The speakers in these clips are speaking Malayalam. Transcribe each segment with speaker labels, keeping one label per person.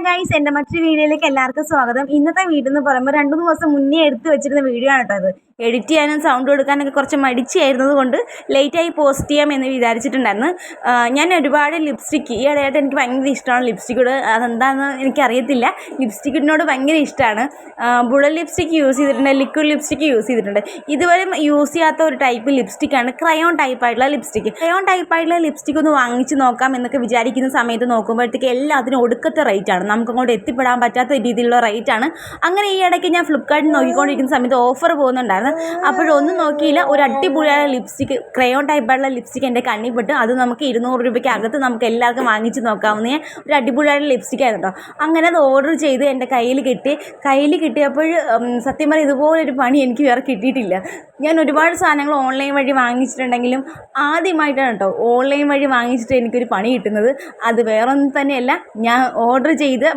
Speaker 1: ഗൈസ്, എൻ്റെ മറ്റൊരു വീഡിയോയിലേക്ക് എല്ലാവർക്കും സ്വാഗതം. ഇന്നത്തെ വീഡിയോ എന്ന് പറയുമ്പോൾ 2-3 ദിവസം മുന്നേ എടുത്ത് വെച്ചിരുന്ന വീഡിയോ ആണ് കേട്ടോ അത്. എഡിറ്റ് ചെയ്യാനും സൗണ്ട് കൊടുക്കാനൊക്കെ കുറച്ച് മടിച്ചായിരുന്നത് കൊണ്ട് ലേറ്റായി പോസ്റ്റ് ചെയ്യാം എന്ന് വിചാരിച്ചിട്ടുണ്ടായിരുന്നു. ഞാൻ ഒരുപാട് ലിപ്സ്റ്റിക്ക് ഈ ഇടയായിട്ട് എനിക്ക് ഭയങ്കര ഇഷ്ടമാണ് ലിപ്സ്റ്റിക്കോട്. അതെന്താണെന്ന് എനിക്കറിയത്തില്ല, ലിപ്സ്റ്റിക്കിനോട് ഭയങ്കര ഇഷ്ടമാണ്. ബുള്ളറ്റ് ലിപ്സ്റ്റിക്ക് യൂസ് ചെയ്തിട്ടുണ്ട്, ലിക്വിഡ് ലിപ്സ്റ്റിക്ക് യൂസ് ചെയ്തിട്ടുണ്ട്. ഇതുവരെ യൂസ് ചെയ്യാത്ത ഒരു ടൈപ്പ് ലിപ്സ്റ്റിക്കാണ് ക്രയോൺ ടൈപ്പായിട്ടുള്ള ലിപ്സ്റ്റിക്ക്. ക്രയോൺ ടൈപ്പായിട്ടുള്ള ലിപ്സ്റ്റിക്ക് ഒന്ന് വാങ്ങിച്ച് നോക്കാം എന്നൊക്കെ വിചാരിക്കുന്ന സമയത്ത് നോക്കുമ്പോഴത്തേക്ക് എല്ലാത്തിനും ഒടുക്കത്തെ റേറ്റാണ്, നമുക്കങ്ങോട്ട് എത്തിപ്പെടാൻ പറ്റാത്ത രീതിയിലുള്ള റേറ്റാണ്. അങ്ങനെ ഈ ഇടയ്ക്ക് ഞാൻ ഫ്ലിപ്കാർട്ടിൽ നോക്കിക്കൊണ്ടിരിക്കുന്ന സമയത്ത് ഓഫർ പോകുന്നുണ്ടായിരുന്നു. അപ്പോഴൊന്നും നോക്കിയില്ല, ഒരു അടിപൊളിയായ ലിപ്സ്റ്റിക്ക് ക്രയോൺ ടൈപ്പായിട്ടുള്ള ലിപ്സ്റ്റിക്ക് എൻ്റെ കണ്ണിൽ പെട്ട്. അത് നമുക്ക് 200 രൂപയ്ക്ക് അകത്ത് നമുക്ക് എല്ലാവർക്കും വാങ്ങിച്ച് നോക്കാവുന്ന ഒരു അടിപൊളിയായിട്ടുള്ള ലിപ്സ്റ്റിക്ക് ആയിരുന്നു കേട്ടോ. അങ്ങനെ അത് ഓർഡർ ചെയ്ത് എൻ്റെ കയ്യിൽ കിട്ടിയപ്പോൾ സത്യം പറഞ്ഞാൽ ഇതുപോലൊരു പണി എനിക്ക് വേറെ കിട്ടിയിട്ടില്ല. ഞാൻ ഒരുപാട് സാധനങ്ങൾ ഓൺലൈൻ വഴി വാങ്ങിച്ചിട്ടുണ്ടെങ്കിലും ആദ്യമായിട്ടാണ് കേട്ടോ ഓൺലൈൻ വഴി വാങ്ങിച്ചിട്ട് എനിക്കൊരു പണി കിട്ടുന്നത്. അത് വേറൊന്നും തന്നെയല്ല, ഞാൻ ഓർഡർ ചെയ്ത്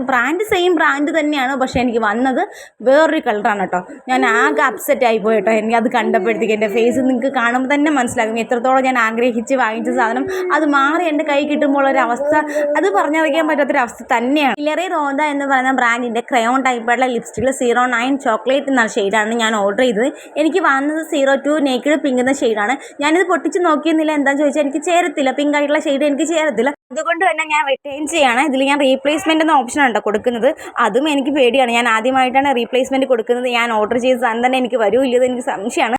Speaker 1: സെയിം ബ്രാൻഡ് തന്നെയാണ്, പക്ഷേ എനിക്ക് വന്നത് വേറൊരു കളറാണ് കേട്ടോ. ഞാൻ ആകെ അപ്സെറ്റ് ആയിപ്പോയി കേട്ടോ. എനിക്ക് അത് കണ്ടപ്പോഴത്തേക്ക് എൻ്റെ ഫേസ് നിങ്ങൾക്ക് കാണുമ്പോൾ തന്നെ മനസ്സിലാകും എത്രത്തോളം ഞാൻ ആഗ്രഹിച്ച് വാങ്ങിച്ച സാധനം അത് മാറി എൻ്റെ കൈ കിട്ടുമ്പോൾ ഒരു അവസ്ഥ അത് പറഞ്ഞറിയിക്കാൻ പറ്റാത്തൊരവസ്ഥ തന്നെയാണ്. ഹിലറി റോദ എന്ന് പറയുന്ന ബ്രാൻഡിൻ്റെ ക്രയോൺ ടൈപ്പായിട്ടുള്ള ലിപ്സ്റ്റിക്കിൽ 09 ചോക്ലേറ്റ് എന്ന ഷെയ്ഡാണ് ഞാൻ ഓർഡർ ചെയ്തത്. എനിക്ക് വന്നത് 02 നേക്കിഡ് പിങ്ക് എന്ന ഷെയ്ഡാണ്. ഞാനിത് പൊട്ടിച്ച് നോക്കിയെന്നില്ല, എന്താണെന്ന് ചോദിച്ചാൽ എനിക്ക് ചേരത്തില്ല, പിങ്ക് ആയിട്ടുള്ള ഷെയ്ഡ് എനിക്ക് ചേരത്തില്ല. അതുകൊണ്ട് തന്നെ ഞാൻ റിട്ടേൺ ചെയ്യാണ്. ഇതിൽ ഞാൻ റീപ്ലേസ്മെൻ്റ് എന്ന ഓപ്ഷനാണ് കേട്ടോ കൊടുക്കുന്നത്. അതും എനിക്ക് പേടിയാണ്, ഞാൻ ആദ്യമായിട്ടാണ് റീപ്ലേസ്മെൻറ്റ് കൊടുക്കുന്നത്. ഞാൻ ഓർഡർ ചെയ്ത സാധനം തന്നെ എനിക്ക് വരുമോ ഇല്ലയോ എനിക്ക് സംശയമാണ്.